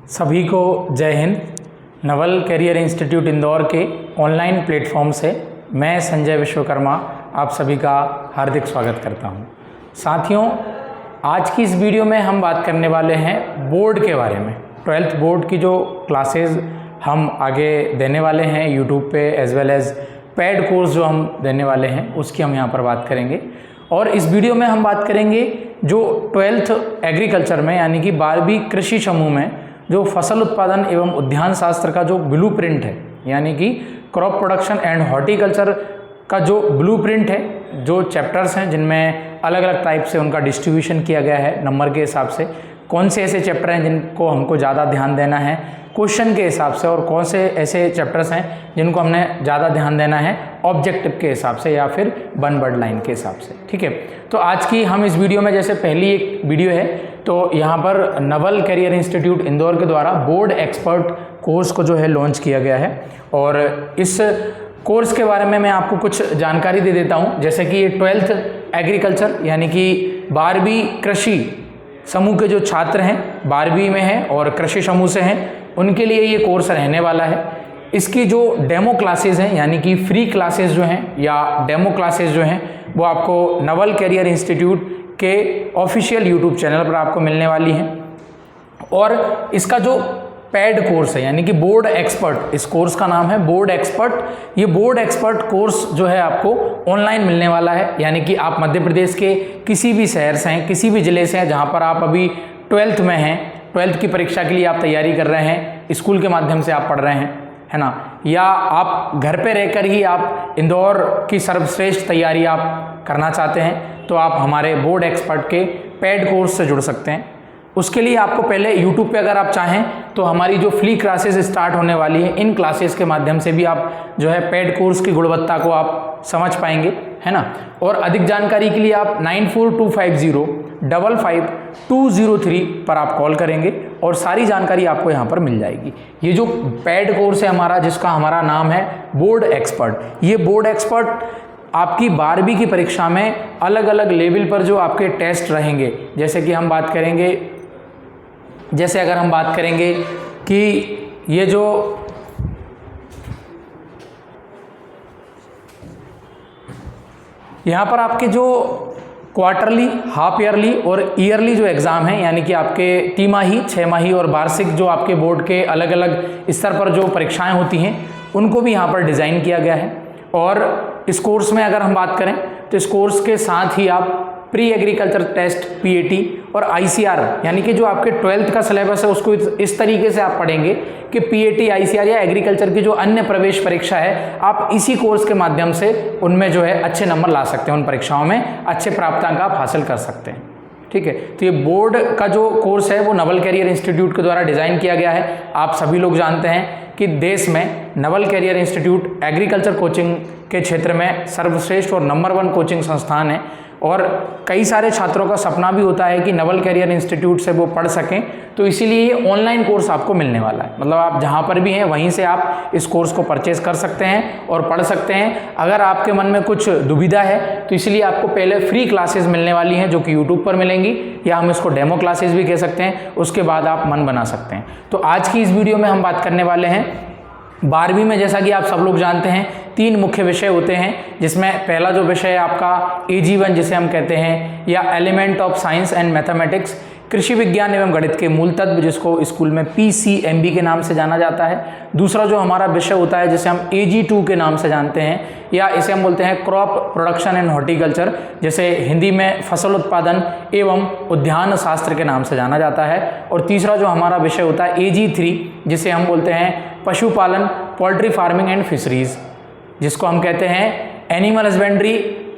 सभी को जय हिंद। नवल कैरियर इंस्टीट्यूट इंदौर के ऑनलाइन प्लेटफॉर्म से मैं संजय विश्वकर्मा आप सभी का हार्दिक स्वागत करता हूं। साथियों, आज की इस वीडियो में हम बात करने वाले हैं बोर्ड के बारे में। 12th बोर्ड की जो क्लासेस हम आगे देने वाले हैं यूट्यूब पे as well as paid course जो हम देने वाले हैं उसकी हम यहाँ पर बात करेंगे। और इस वीडियो में हम बात करेंगे जो 12th एग्रीकल्चर में यानी कि 12वीं कृषि समूह में जो फसल उत्पादन एवं उद्यान शास्त्र का जो ब्लूप्रिंट है यानी कि क्रॉप प्रोडक्शन एंड हॉर्टिकल्चर का जो ब्लूप्रिंट है, जो चैप्टर्स हैं जिनमें अलग अलग टाइप से उनका डिस्ट्रीब्यूशन किया गया है नंबर के हिसाब से, कौन से ऐसे चैप्टर हैं जिनको हमको ज़्यादा ध्यान देना है क्वेश्चन के हिसाब से और कौन से ऐसे चैप्टर्स हैं जिनको हमने ज़्यादा ध्यान देना है ऑब्जेक्टिव के हिसाब से या फिर वन वर्ड लाइन के हिसाब से। ठीक है, तो आज की हम इस वीडियो में जैसे पहली एक वीडियो है तो यहाँ पर नवल कैरियर इंस्टीट्यूट इंदौर के द्वारा बोर्ड एक्सपर्ट कोर्स को जो है लॉन्च किया गया है। और इस कोर्स के बारे में मैं आपको कुछ जानकारी दे देता हूँ। जैसे कि ये 12th एग्रीकल्चर यानी कि 12वीं कृषि समूह के जो छात्र हैं 12वीं में हैं और कृषि समूह से हैं उनके लिए ये कोर्स रहने वाला है। इसकी जो डेमो क्लासेस हैं यानी कि फ्री क्लासेस जो हैं या डेमो क्लासेस जो हैं वो आपको नवल कैरियर इंस्टीट्यूट के ऑफिशियल यूट्यूब चैनल पर आपको मिलने वाली हैं। और इसका जो पेड कोर्स है यानी कि बोर्ड एक्सपर्ट, इस कोर्स का नाम है बोर्ड एक्सपर्ट। ये बोर्ड एक्सपर्ट कोर्स जो है आपको ऑनलाइन मिलने वाला है यानी कि आप मध्य प्रदेश के किसी भी शहर से हैं, किसी भी ज़िले से हैं जहाँ पर आप अभी 12th में हैं, 12th की परीक्षा के लिए आप तैयारी कर रहे हैं, स्कूल के माध्यम से आप पढ़ रहे हैं, है ना, या आप घर पे रहकर ही आप इंदौर की सर्वश्रेष्ठ तैयारी आप करना चाहते हैं तो आप हमारे बोर्ड एक्सपर्ट के पेड कोर्स से जुड़ सकते हैं। उसके लिए आपको पहले YouTube पे अगर आप चाहें तो हमारी जो फ्री क्लासेस स्टार्ट होने वाली है इन क्लासेस के माध्यम से भी आप जो है पेड कोर्स की गुणवत्ता को आप समझ पाएंगे, है ना। और अधिक जानकारी के लिए आप 9425055203 पर आप कॉल करेंगे और सारी जानकारी आपको यहाँ पर मिल जाएगी। ये जो पेड कोर्स है हमारा जिसका हमारा नाम है बोर्ड एक्सपर्ट, ये बोर्ड एक्सपर्ट आपकी 12वीं की परीक्षा में अलग अलग लेवल पर जो आपके टेस्ट रहेंगे, जैसे कि हम बात करेंगे, जैसे अगर हम बात करेंगे कि ये जो यहाँ पर आपके जो क्वार्टरली, हाफ ईयरली और ईयरली जो एग्ज़ाम हैं यानी कि आपके तिमाही, 6 माही और वार्षिक जो आपके बोर्ड के अलग अलग स्तर पर जो परीक्षाएं होती हैं उनको भी यहाँ पर डिज़ाइन किया गया है। और इस कोर्स में अगर हम बात करें तो इस कोर्स के साथ ही आप प्री एग्रीकल्चर टेस्ट PAT और ICR यानी कि जो आपके 12th का सिलेबस है उसको इस तरीके से आप पढ़ेंगे कि PAT, ICR या एग्रीकल्चर की जो अन्य प्रवेश परीक्षा है आप इसी कोर्स के माध्यम से उनमें जो है अच्छे नंबर ला सकते हैं, उन परीक्षाओं में अच्छे प्राप्तांक आप हासिल कर सकते हैं। ठीक है, तो ये बोर्ड का जो कोर्स है वो नवल कैरियर इंस्टीट्यूट के द्वारा डिज़ाइन किया गया है। आप सभी लोग जानते हैं कि देश में Naval career institute agriculture coaching के क्षेत्र में सर्वश्रेष्ठ और नंबर 1 कोचिंग संस्थान है और कई सारे छात्रों का सपना भी होता है कि नवल कैरियर इंस्टीट्यूट से वो पढ़ सकें, तो इसीलिए ये ऑनलाइन कोर्स आपको मिलने वाला है। मतलब आप जहाँ पर भी हैं वहीं से आप इस कोर्स को परचेज कर सकते हैं और पढ़ सकते हैं। अगर आपके मन में कुछ दुविधा है तो इसलिए आपको पहले फ्री क्लासेस मिलने वाली हैं जो कि यूट्यूब पर मिलेंगी या हम इसको डेमो क्लासेस भी कह सकते हैं, उसके बाद आप मन बना सकते हैं। तो आज की इस वीडियो में हम बात करने वाले हैं 12वीं में, जैसा कि आप सब लोग जानते हैं 3 मुख्य विषय होते हैं, जिसमें पहला जो विषय है आपका AG1 जिसे हम कहते हैं या element of science and mathematics, कृषि विज्ञान एवं गणित के मूल तत्व, जिसको स्कूल में PCMB के नाम से जाना जाता है। दूसरा जो हमारा विषय होता है जिसे हम AG2 के नाम से जानते हैं या इसे हम बोलते हैं क्रॉप प्रोडक्शन एंड हॉर्टिकल्चर, जैसे हिंदी में फसल उत्पादन एवं उद्यान शास्त्र के नाम से जाना जाता है। और तीसरा जो हमारा विषय होता है AG3 जिसे हम बोलते हैं पशुपालन, पोल्ट्री फार्मिंग एंड फिशरीज, जिसको हम कहते हैं animal husbandry,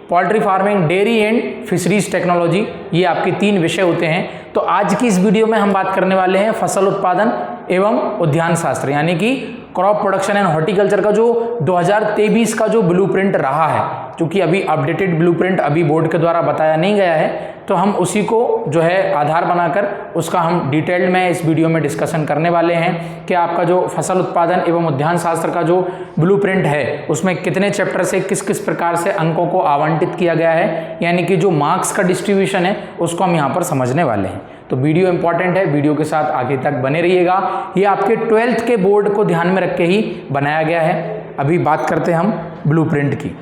poultry farming, dairy and fisheries technology. ये आपके 3 विषय होते हैं। तो आज की इस वीडियो में हम बात करने वाले हैं फसल उत्पादन एवं उद्यान शास्त्र यानी कि क्रॉप प्रोडक्शन एंड हॉर्टिकल्चर का जो 2023 का जो ब्लूप्रिंट रहा है, क्योंकि अभी अपडेटेड ब्लूप्रिंट अभी बोर्ड के द्वारा बताया नहीं गया है, तो हम उसी को जो है आधार बनाकर उसका हम डिटेल्ड में इस वीडियो में डिस्कशन करने वाले हैं कि आपका जो फसल उत्पादन एवं उद्यान शास्त्र का जो ब्लूप्रिंट है उसमें कितने चैप्टर से किस किस प्रकार से अंकों को आवंटित किया गया है, यानी कि जो मार्क्स का डिस्ट्रीब्यूशन है उसको हम यहाँ पर समझने वाले हैं। तो वीडियो इंपॉर्टेंट है, वीडियो के साथ आगे तक बने रहिएगा। ये आपके 12th के बोर्ड को ध्यान में रख के ही बनाया गया है। अभी बात करते हैं हम ब्लूप्रिंट की।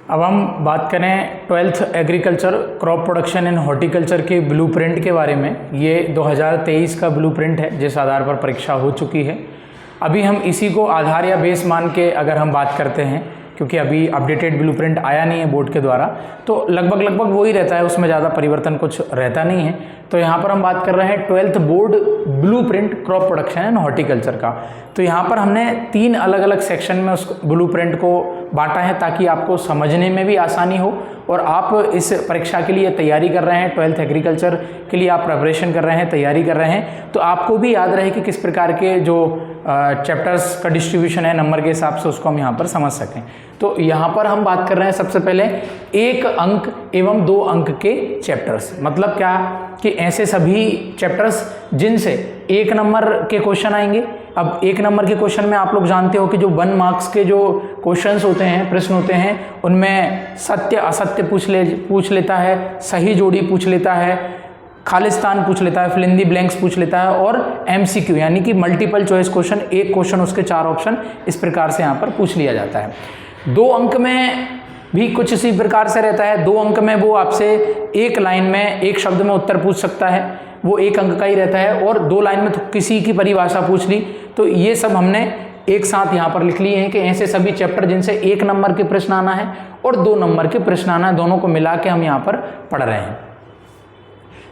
अब हम बात करें 12th agriculture crop production and horticulture के ब्लूप्रिंट के बारे में। ये 2023 का ब्लूप्रिंट है जिस आधार पर परीक्षा हो चुकी है। अभी हम इसी को आधार या बेस मान के अगर हम बात करते हैं, क्योंकि अभी अपडेटेड ब्लूप्रिंट आया नहीं है बोर्ड के द्वारा, तो लगभग वही रहता है, उसमें ज़्यादा परिवर्तन कुछ रहता नहीं है। तो यहाँ पर हम बात कर रहे हैं 12th board blueprint crop production and horticulture का। तो यहाँ पर हमने 3 अलग अलग सेक्शन में उस ब्लूप्रिंट को बांटा है ताकि आपको समझने में भी आसानी हो और आप इस परीक्षा के लिए तैयारी कर रहे हैं, 12th एग्रीकल्चर के लिए आप प्रिपरेशन कर रहे हैं, तैयारी कर रहे हैं, तो आपको भी याद रहे कि किस प्रकार के जो चैप्टर्स का डिस्ट्रीब्यूशन है नंबर के हिसाब से, उसको हम यहाँ पर समझ सकें। तो यहाँ पर हम बात कर रहे हैं सबसे पहले 1 अंक एवं 2 अंक के चैप्टर्स। मतलब क्या कि ऐसे सभी चैप्टर्स जिनसे 1 नंबर के क्वेश्चन आएंगे। अब 1 नंबर के क्वेश्चन में आप लोग जानते हो कि जो 1 मार्क्स के जो क्वेश्चंस होते हैं, प्रश्न होते हैं, उनमें सत्य असत्य पूछ लेता है, सही जोड़ी पूछ लेता है, खालिस्तान पूछ लेता है, फिल इन द ब्लैंक्स पूछ लेता है और एमसीक्यू यानी कि मल्टीपल चॉइस क्वेश्चन, एक क्वेश्चन उसके 4 ऑप्शन, इस प्रकार से यहाँ पर पूछ लिया जाता है। 2 अंक में भी कुछ इसी प्रकार से रहता है। 2 अंक में वो आपसे एक लाइन में एक शब्द में उत्तर पूछ सकता है, वो 1 अंक का ही रहता है। और 2 लाइन में तो किसी की परिभाषा पूछ ली। तो ये सब हमने एक साथ यहाँ पर लिख लिए हैं कि ऐसे सभी चैप्टर जिनसे 1 नंबर के प्रश्न आना है और 2 नंबर के प्रश्न आना है, दोनों को मिला के हम यहाँ पर पढ़ रहे हैं।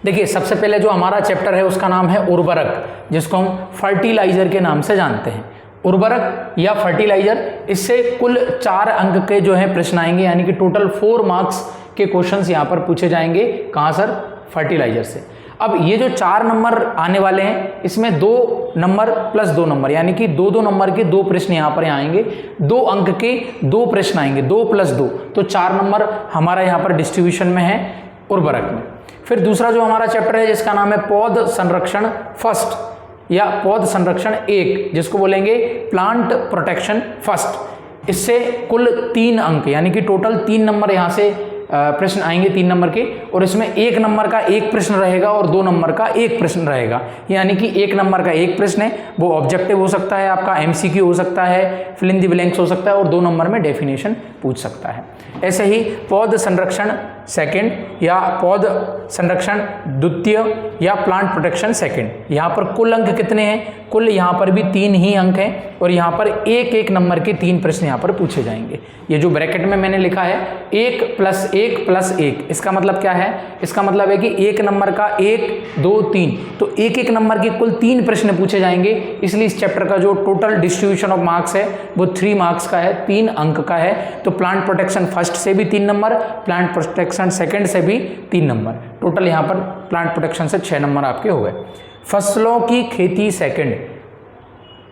देखिए, सबसे पहले जो हमारा चैप्टर है उसका नाम है उर्वरक, जिसको हम फर्टिलाइजर के नाम से जानते हैं। उर्वरक या फर्टिलाइजर, इससे कुल 4 अंक के जो है प्रश्न आएंगे, यानी कि टोटल 4 मार्क्स के क्वेश्चंस यहाँ पर पूछे जाएंगे। कहाँ सर? फर्टिलाइजर से। अब ये जो 4 नंबर आने वाले हैं, इसमें 2 नंबर प्लस 2 नंबर, यानी कि 2-2 नंबर के 2 प्रश्न यहाँ पर आएंगे। 2 अंक के 2 प्रश्न आएंगे, 2 + 2, तो 4 नंबर हमारा यहाँ पर डिस्ट्रीब्यूशन में है उर्वरक में। फिर दूसरा जो हमारा चैप्टर है जिसका नाम है पौध संरक्षण फर्स्ट या पौध संरक्षण 1, जिसको बोलेंगे प्लांट प्रोटेक्शन फर्स्ट। इससे कुल 3 अंक, यानी कि टोटल 3 नंबर यहाँ से प्रश्न आएंगे 3 नंबर के, और इसमें 1 नंबर का 1 प्रश्न रहेगा और 2 नंबर का 1 प्रश्न रहेगा। यानी कि 1 नंबर का 1 प्रश्न है वो ऑब्जेक्टिव हो सकता है, आपका एमसीक्यू हो सकता है, फिल इन द ब्लैंक्स हो सकता है, और 2 नंबर में डेफिनेशन पूछ सकता है। ऐसे ही पौध संरक्षण सेकंड या पौध संरक्षण द्वितीय या प्लांट प्रोटेक्शन सेकंड, यहाँ पर कुल अंक कितने हैं? कुल यहाँ पर भी 3 ही अंक हैं और यहाँ पर 1-1 नंबर के 3 प्रश्न यहाँ पर पूछे जाएंगे। ये जो ब्रैकेट में मैंने लिखा है 1 + 1 + 1, इसका मतलब क्या है? इसका मतलब है कि 1 नंबर का 1, 2, 3, तो 1-1 नंबर के कुल 3 प्रश्न पूछे जाएंगे। इसलिए इस चैप्टर का जो टोटल डिस्ट्रीब्यूशन ऑफ मार्क्स है वो 3 मार्क्स का है, 3 अंक का है। तो प्लांट प्रोटेक्शन फर्स्ट से भी 3 नंबर, प्लांट प्रोटेक्शन सेकंड से भी 3 नंबर, टोटल यहाँ पर प्लांट प्रोटेक्शन से 6 नंबर आपके हो गए। फसलों की खेती सेकंड,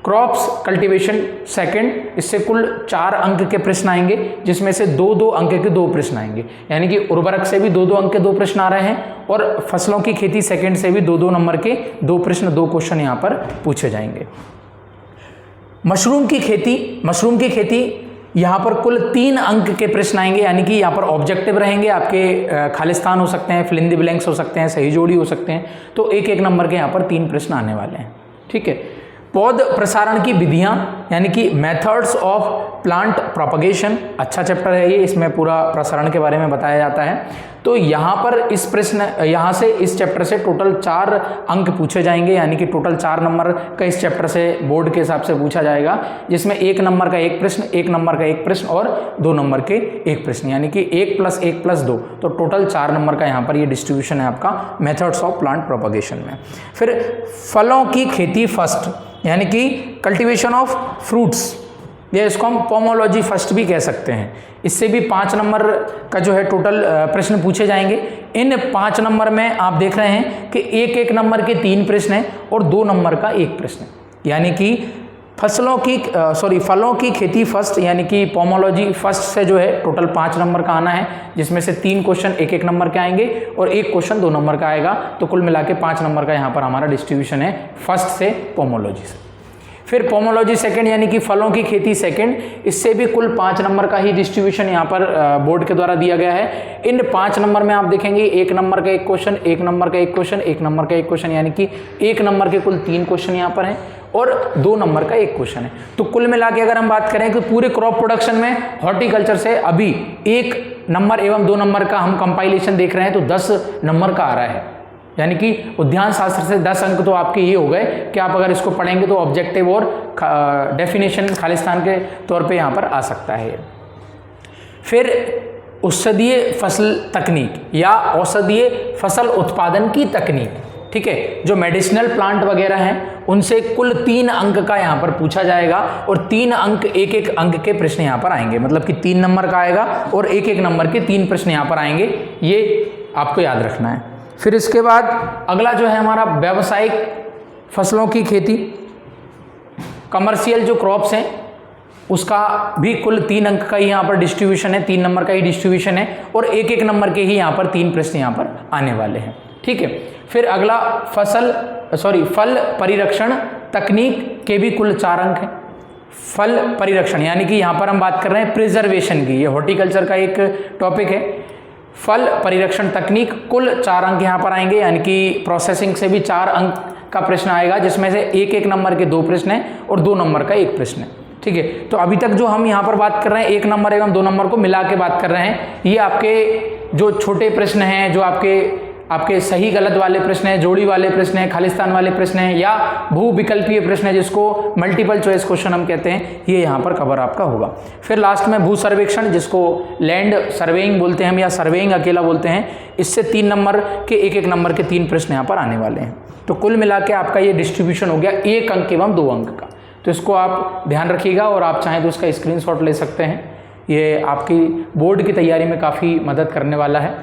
क्रॉप्स कल्टीवेशन सेकंड, इससे कुल 4 अंक के प्रश्न आएंगे, जिसमें से 2-2 अंक के 2 प्रश्न आएंगे। यानी कि उर्वरक से भी 2-2 अंक के 2 प्रश्न आ रहे हैं और फसलों की खेती सेकंड से भी 2-2 नंबर के 2 प्रश्न, 2 क्वेश्चन यहाँ पर पूछे जाएंगे। मशरूम की खेती यहाँ पर कुल 3 अंक के प्रश्न आएंगे, यानी कि यहाँ पर ऑब्जेक्टिव रहेंगे आपके, खालिस्तान हो सकते हैं, फिल इन द ब्लैंक्स हो सकते हैं, सही जोड़ी हो सकते हैं। तो 1-1 नंबर के यहाँ पर 3 प्रश्न आने वाले हैं। ठीक है। पौध प्रसारण की विधियाँ, यानी कि मेथड्स ऑफ प्लांट प्रोपगेशन, अच्छा चैप्टर है ये, इसमें पूरा प्रसारण के बारे में बताया जाता है। तो यहाँ पर यहाँ से इस चैप्टर से टोटल 4 अंक पूछे जाएंगे, यानी कि टोटल 4 नंबर का इस चैप्टर से बोर्ड के हिसाब से पूछा जाएगा, जिसमें 1 नंबर का 1 प्रश्न, 1 नंबर का 1 प्रश्न और 2 नंबर के 1 प्रश्न, यानी कि 1 + 1 + 2, तो टोटल 4 नंबर का यहाँ पर ये डिस्ट्रीब्यूशन है आपका मेथड्स ऑफ प्लांट प्रोपगेशन में। फिर फलों की खेती फर्स्ट, यानी कि कल्टीवेशन ऑफ फ्रूट्स, या इसको हम पोमोलॉजी फर्स्ट भी कह सकते हैं। इससे भी 5 नंबर का जो है टोटल प्रश्न पूछे जाएंगे। इन 5 नंबर में आप देख रहे हैं कि 1-1 नंबर के 3 प्रश्न हैं और 2 नंबर का 1 प्रश्न है। यानी कि फलों की खेती फर्स्ट, यानी कि पोमोलॉजी फर्स्ट से जो है टोटल 5 नंबर का आना है, जिसमें से 3 क्वेश्चन 1-1 नंबर के आएंगे और 1 क्वेश्चन 2 नंबर का आएगा। तो कुल मिला के 5 नंबर का यहाँ पर हमारा डिस्ट्रीब्यूशन है फर्स्ट से पोमोलॉजी से। फिर पोमोलॉजी सेकंड यानी कि फलों की खेती सेकंड, इससे भी कुल 5 नंबर का ही डिस्ट्रीब्यूशन यहाँ पर बोर्ड के द्वारा दिया गया है। इन 5 नंबर में आप देखेंगे 1 नंबर का एक क्वेश्चन, 1 नंबर का एक क्वेश्चन, 1 नंबर का एक क्वेश्चन, यानी कि 1 नंबर के कुल 3 क्वेश्चन यहाँ पर हैं और 2 नंबर का एक क्वेश्चन है। तो कुल मिला के अगर हम बात करें कि पूरे क्रॉप प्रोडक्शन में हॉर्टिकल्चर से अभी 1 नंबर एवं 2 नंबर का हम कंपाइलेशन देख रहे हैं तो 10 नंबर का आ रहा है, यानी कि उद्यान शास्त्र से 10 अंक तो आपके ये हो गए कि आप अगर इसको पढ़ेंगे तो ऑब्जेक्टिव और डेफिनेशन खालिस्तान के तौर पे यहाँ पर आ सकता है। फिर औषधीय फसल तकनीक या औषधीय फसल उत्पादन की तकनीक, ठीक है, जो मेडिसिनल प्लांट वगैरह हैं उनसे कुल 3 अंक का यहाँ पर पूछा जाएगा और 3 अंक 1-1 अंक के प्रश्न यहाँ पर आएंगे, मतलब कि 3 नंबर का आएगा और 1-1 नंबर के 3 प्रश्न यहाँ पर आएंगे, ये आपको याद रखना है। फिर इसके बाद अगला जो है हमारा व्यावसायिक फसलों की खेती, कमर्शियल जो क्रॉप्स हैं उसका भी कुल 3 अंक का ही यहाँ पर डिस्ट्रीब्यूशन है, 3 नंबर का ही डिस्ट्रीब्यूशन है और 1-1 नंबर के ही यहाँ पर 3 प्रश्न यहाँ पर आने वाले हैं, ठीक है। फिर अगला फल परिरक्षण तकनीक के भी कुल 4 अंक हैं। फल परिरक्षण यानी कि यहाँ पर हम बात कर रहे हैं प्रिजर्वेशन की, ये हॉर्टिकल्चर का एक टॉपिक है। फल परिरक्षण तकनीक कुल 4 अंक यहाँ पर आएंगे, यानी कि प्रोसेसिंग से भी 4 अंक का प्रश्न आएगा, जिसमें से 1-1 नंबर के 2 प्रश्न हैं और 2 नंबर का 1 प्रश्न है, ठीक है। तो अभी तक जो हम यहाँ पर बात कर रहे हैं 1 नंबर एवं 2 नंबर को मिला के बात कर रहे हैं, ये आपके जो छोटे प्रश्न हैं, जो आपके सही गलत वाले प्रश्न हैं, जोड़ी वाले प्रश्न हैं, खालिस्तान वाले प्रश्न हैं या भू विकल्पीय प्रश्न है जिसको मल्टीपल चॉइस क्वेश्चन हम कहते हैं, ये यहाँ पर कवर आपका होगा। फिर लास्ट में भू सर्वेक्षण, जिसको लैंड सर्वेइंग बोलते हैं हम या सर्वेइंग अकेला बोलते हैं, इससे 3 नंबर के 1-1 नंबर के 3 प्रश्न यहाँ पर आने वाले हैं। तो कुल मिला के आपका ये डिस्ट्रीब्यूशन हो गया 1 अंक एवं 2 अंक का। तो इसको आप ध्यान रखिएगा और आप चाहें तो इसका स्क्रीनशॉट ले सकते हैं, ये आपकी बोर्ड की तैयारी में काफ़ी मदद करने वाला है।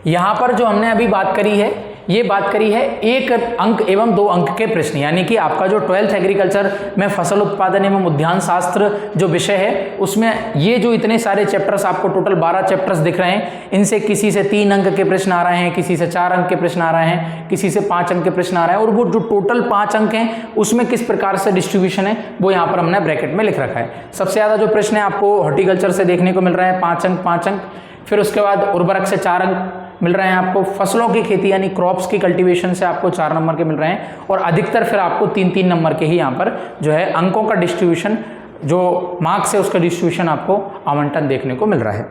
यहाँ पर जो हमने अभी बात करी है, ये बात करी है 1 अंक एवं 2 अंक के प्रश्न, यानी कि आपका जो 12th एग्रीकल्चर में फसल उत्पादन एवं उद्यान शास्त्र जो विषय है उसमें ये जो इतने सारे चैप्टर्स आपको टोटल 12 चैप्टर्स दिख रहे हैं, इनसे किसी से 3 अंक के प्रश्न आ रहे हैं, किसी से 4 अंक के प्रश्न आ रहे हैं, किसी से 5 अंक के प्रश्न आ रहे हैं, और वो जो टोटल 5 अंक हैं उसमें किस प्रकार से डिस्ट्रीब्यूशन है वो यहाँ पर हमने ब्रैकेट में लिख रखा है। सबसे ज़्यादा जो प्रश्न है आपको हॉर्टिकल्चर से देखने को मिल रहा है 5 अंक, फिर उसके बाद उर्वरक से 4 अंक मिल रहे हैं आपको, फसलों की खेती यानी क्रॉप्स की कल्टीवेशन से आपको 4 नंबर के मिल रहे हैं, और अधिकतर फिर आपको 3-3 नंबर के ही यहाँ पर जो है अंकों का डिस्ट्रीब्यूशन, जो मार्क्स है उसका डिस्ट्रीब्यूशन आपको आवंटन देखने को मिल रहा है।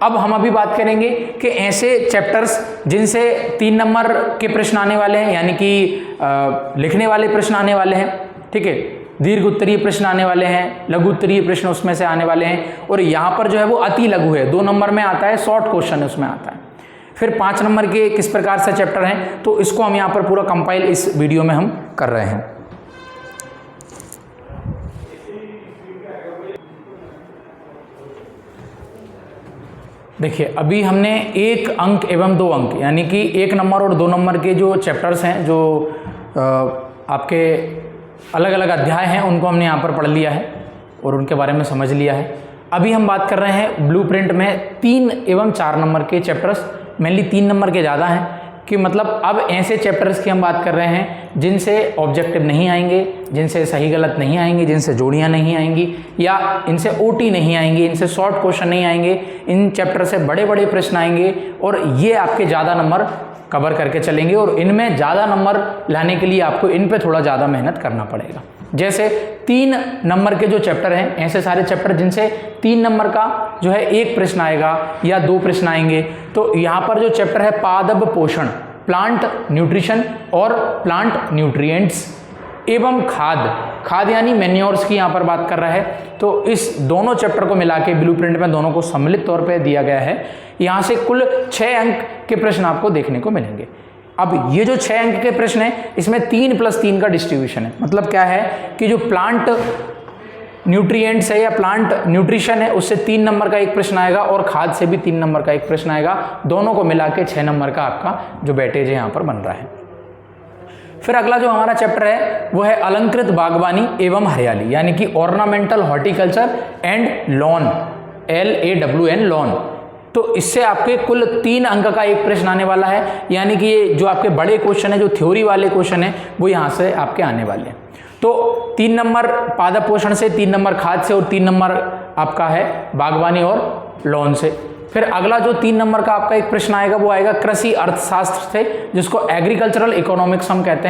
अब हम अभी बात करेंगे कि ऐसे चैप्टर्स जिनसे 3 नंबर के प्रश्न आने वाले हैं, यानी कि लिखने वाले प्रश्न आने वाले हैं, ठीक है, दीर्घ उत्तरीय प्रश्न आने वाले हैं, लघु उत्तरीय प्रश्न उसमें से आने वाले हैं, और यहाँ पर जो है वो अति लघु है, 2 नंबर में आता है, शॉर्ट क्वेश्चन उसमें आता है। फिर 5 नंबर के किस प्रकार से चैप्टर हैं, तो इसको हम यहाँ पर पूरा कंपाइल इस वीडियो में हम कर रहे हैं। देखिए अभी हमने 1 अंक एवं 2 अंक यानी कि 1 नंबर और 2 नंबर के जो चैप्टर्स हैं, जो आपके अलग अलग अध्याय हैं, उनको हमने यहाँ पर पढ़ लिया है और उनके बारे में समझ लिया है। अभी हम बात कर रहे हैं ब्लूप्रिंट में 3 एवं 4 नंबर के चैप्टर्स, मेनली 3 नंबर के ज़्यादा हैं, कि मतलब अब ऐसे चैप्टर्स की हम बात कर रहे हैं जिनसे ऑब्जेक्टिव नहीं आएंगे, जिनसे सही गलत नहीं आएंगे, जिनसे जोड़ियाँ नहीं आएंगी या इनसे ओटी नहीं आएंगी, इनसे शॉर्ट क्वेश्चन नहीं आएंगे, इन चैप्टर से बड़े बड़े प्रश्न आएंगे और ये आपके ज़्यादा नंबर कवर करके चलेंगे, और इनमें ज़्यादा नंबर लाने के लिए आपको इन पे थोड़ा ज़्यादा मेहनत करना पड़ेगा। जैसे 3 नंबर के जो चैप्टर हैं, ऐसे सारे चैप्टर जिनसे 3 नंबर का जो है 1 प्रश्न आएगा या 2 प्रश्न आएंगे, तो यहाँ पर जो चैप्टर है पादप पोषण, प्लांट न्यूट्रिशन और प्लांट न्यूट्रिएंट्स एवं खाद यानी मैन्योर्स की यहाँ पर बात कर रहा है, तो इस दोनों चैप्टर को मिला के ब्लूप्रिंट में दोनों को सम्मिलित तौर पे दिया गया है। यहाँ से कुल 6 अंक के प्रश्न आपको देखने को मिलेंगे। अब ये जो 6 अंक के प्रश्न है इसमें 3 + 3 का डिस्ट्रीब्यूशन है, मतलब क्या है कि जो प्लांट न्यूट्रिएंट्स है या प्लांट न्यूट्रिशन है उससे 3 नंबर का 1 प्रश्न आएगा और खाद से भी 3 नंबर का 1 प्रश्न आएगा, दोनों को मिला के 6 नंबर का आपका जो वेटेज है यहाँ पर बन रहा है। फिर अगला जो हमारा चैप्टर है वो है अलंकृत बागवानी एवं हरियाली, यानी कि ornamental horticulture and lawn, LAWN lawn. तो इससे आपके कुल 3 अंक का 1 प्रश्न आने वाला है, यानी कि ये जो आपके बड़े क्वेश्चन है, जो थ्योरी वाले क्वेश्चन है, वो यहाँ से आपके आने वाले हैं। तो 3 नंबर पादप पोषण से, 3 नंबर खाद से और 3 नंबर आपका है बागवानी और लॉन से। फिर अगला जो 3 नंबर का आपका एक प्रश्न आएगा वो आएगा कृषि अर्थशास्त्र से, जिसको एग्रीकल्चरल इकोनॉमिक्स हम कहते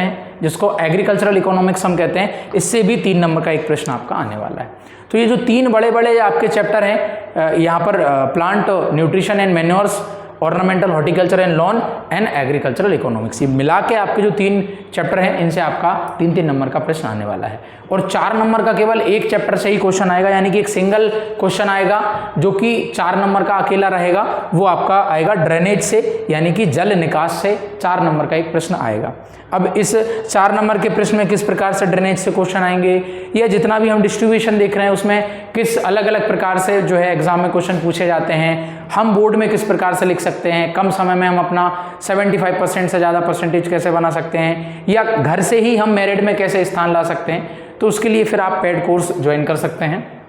हैं, इससे भी 3 नंबर का एक प्रश्न आपका आने वाला है। तो ये जो 3 बड़े बड़े आपके चैप्टर हैं यहाँ पर plant nutrition and manures, ornamental horticulture and lawn and agricultural economics, ये मिला के आपके जो 3 चैप्टर हैं इनसे आपका 3-3 नंबर का प्रश्न आने वाला है। और 4 नंबर का केवल एक चैप्टर से ही क्वेश्चन आएगा, यानी कि एक सिंगल क्वेश्चन आएगा जो कि 4 नंबर का अकेला रहेगा, वो आपका आएगा ड्रेनेज से, यानी कि जल निकास से 4 नंबर का एक प्रश्न आएगा। अब इस 4 नंबर के प्रश्न में किस प्रकार से ड्रेनेज से क्वेश्चन आएंगे, या जितना भी हम डिस्ट्रीब्यूशन देख रहे हैं उसमें किस अलग अलग प्रकार से जो है एग्जाम में क्वेश्चन पूछे जाते हैं, हम बोर्ड में किस प्रकार से लिख सकते हैं, कम समय में हम अपना 75% से ज़्यादा परसेंटेज कैसे बना सकते हैं, या घर से ही हम मेरिट में कैसे स्थान ला सकते हैं, तो उसके लिए फिर आप पेड कोर्स ज्वाइन कर सकते हैं,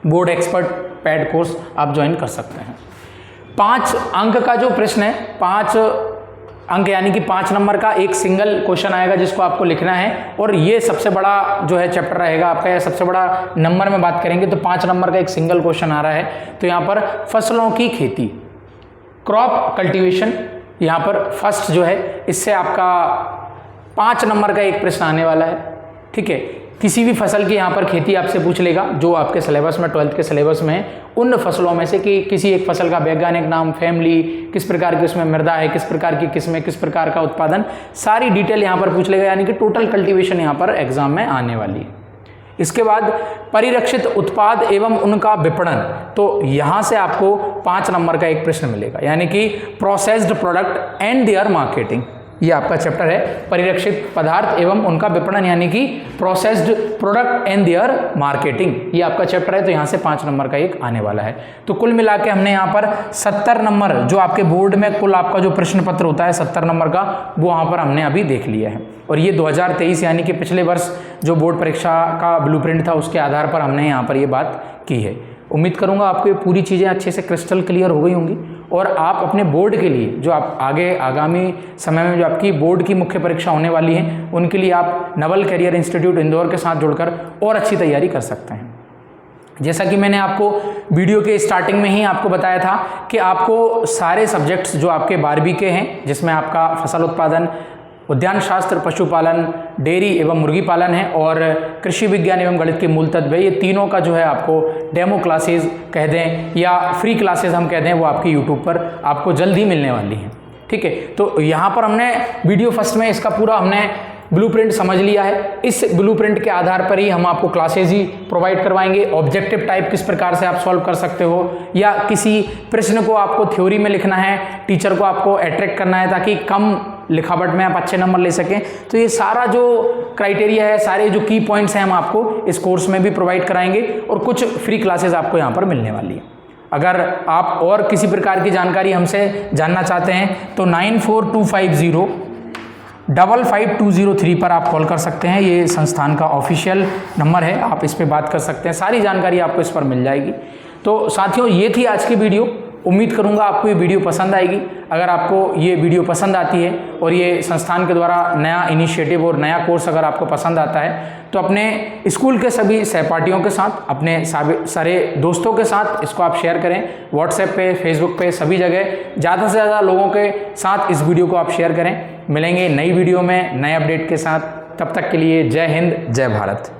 बोर्ड एक्सपर्ट पेड कोर्स आप ज्वाइन कर सकते हैं। 5 अंक का जो प्रश्न है, 5 अंक यानी कि 5 नंबर का एक सिंगल क्वेश्चन आएगा जिसको आपको लिखना है, और ये सबसे बड़ा जो है चैप्टर रहेगा आपका, या सबसे बड़ा नंबर में बात करेंगे तो 5 नंबर का एक सिंगल क्वेश्चन आ रहा है। तो यहाँ पर फसलों की खेती, क्रॉप कल्टीवेशन यहाँ पर फर्स्ट जो है, इससे आपका 5 नंबर का एक प्रश्न आने वाला है। ठीक है, किसी भी फसल की यहाँ पर खेती आपसे पूछ लेगा जो आपके सिलेबस में 12th के सिलेबस में है, उन फसलों में से कि किसी एक फसल का वैज्ञानिक नाम, फैमिली, किस प्रकार की उसमें मृदा है, किस प्रकार की किस्में, किस प्रकार का उत्पादन, सारी डिटेल यहाँ पर पूछ लेगा, यानी कि टोटल कल्टीवेशन यहाँ पर एग्जाम में आने वाली है। इसके बाद परिरक्षित उत्पाद एवं उनका विपणन, तो यहाँ से आपको 5 नंबर का एक प्रश्न मिलेगा, यानी कि processed product and their marketing, ये आपका चैप्टर है परिरक्षित पदार्थ एवं उनका विपणन, यानी कि processed product and their marketing, ये आपका चैप्टर है। तो यहाँ से 5 नंबर का एक आने वाला है। तो कुल मिला के हमने यहाँ पर 70 नंबर जो आपके बोर्ड में कुल आपका जो प्रश्न पत्र होता है 70 नंबर का, वो वहाँ पर हमने अभी देख लिया है। और ये 2023 यानी कि पिछले वर्ष जो बोर्ड परीक्षा का ब्लूप्रिंट था उसके आधार पर हमने यहाँ पर ये बात की है। उम्मीद करूंगा आपको ये पूरी चीज़ें अच्छे से क्रिस्टल क्लियर हो गई होंगी, और आप अपने बोर्ड के लिए जो आप आगामी समय में जो आपकी बोर्ड की मुख्य परीक्षा होने वाली है उनके लिए आप नवल करियर इंस्टीट्यूट इंदौर के साथ जुड़कर और अच्छी तैयारी कर सकते हैं। जैसा कि मैंने आपको वीडियो के स्टार्टिंग में ही आपको बताया था कि आपको सारे सब्जेक्ट्स जो आपके 12वीं के हैं, जिसमें आपका फसल उत्पादन, उद्यान शास्त्र, पशुपालन, डेयरी एवं मुर्गी पालन है, और कृषि विज्ञान एवं गणित के मूल तत्व है, ये तीनों का जो है आपको डेमो क्लासेस कह दें या फ्री क्लासेस हम कह दें, वो आपकी यूट्यूब पर आपको जल्द ही मिलने वाली हैं। ठीक है, तो यहाँ पर हमने वीडियो फर्स्ट में इसका पूरा हमने ब्लूप्रिंट समझ लिया है। इस ब्लूप्रिंट के आधार पर ही हम आपको क्लासेज ही प्रोवाइड करवाएंगे। ऑब्जेक्टिव टाइप किस प्रकार से आप सॉल्व कर सकते हो, या किसी प्रश्न को आपको थ्योरी में लिखना है, टीचर को आपको अट्रैक्ट करना है ताकि कम लिखावट में आप अच्छे नंबर ले सकें, तो ये सारा जो क्राइटेरिया है, सारे जो की पॉइंट्स हैं हम आपको इस कोर्स में भी प्रोवाइड कराएंगे, और कुछ फ्री क्लासेज आपको यहाँ पर मिलने वाली है। अगर आप और किसी प्रकार की जानकारी हमसे जानना चाहते हैं तो 9425055203 पर आप कॉल कर सकते हैं। ये संस्थान का ऑफिशियल नंबर है, आप इस पर बात कर सकते हैं, सारी जानकारी आपको इस पर मिल जाएगी। तो साथियों, ये थी आज की वीडियो। उम्मीद करूंगा आपको ये वीडियो पसंद आएगी। अगर आपको ये वीडियो पसंद आती है और ये संस्थान के द्वारा नया इनिशिएटिव और नया कोर्स अगर आपको पसंद आता है, तो अपने स्कूल के सभी सहपाठियों के साथ, अपने सारे दोस्तों के साथ इसको आप शेयर करें। व्हाट्सएप पे, फेसबुक पे, सभी जगह ज़्यादा से ज़्यादा लोगों के साथ इस वीडियो को आप शेयर करें। मिलेंगे नई वीडियो में नए अपडेट के साथ, तब तक के लिए जय हिंद, जय भारत।